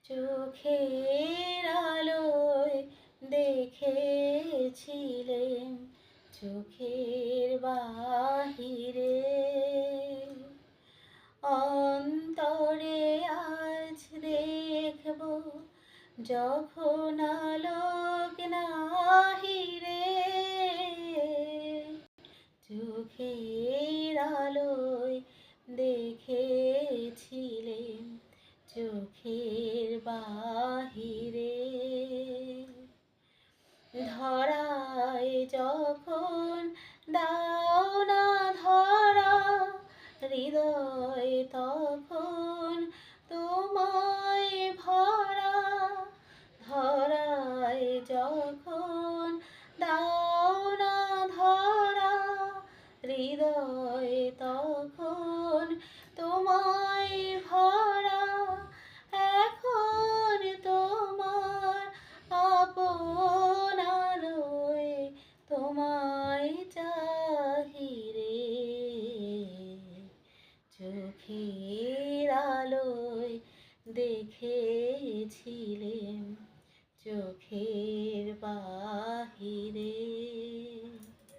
চোখের আলোয় দেখেছিলেন চোখের বাহিরে, অন্তরে আজ দেখব যখন আলোক নাহিরে। চোখের আলোয় দেখেছিলেন চোখের বাহিরে, ধরায় যখন দাও না ধরা, হৃদয় তখন তোমায় ভরা। ধরায় যখন দাও না ধরা, হৃদয় তখন তোমায় ভরা। এখন তোমার আপন আলোয় তোমায় চাহিরে, চোখের আলোয় দেখেছিলেন চোখ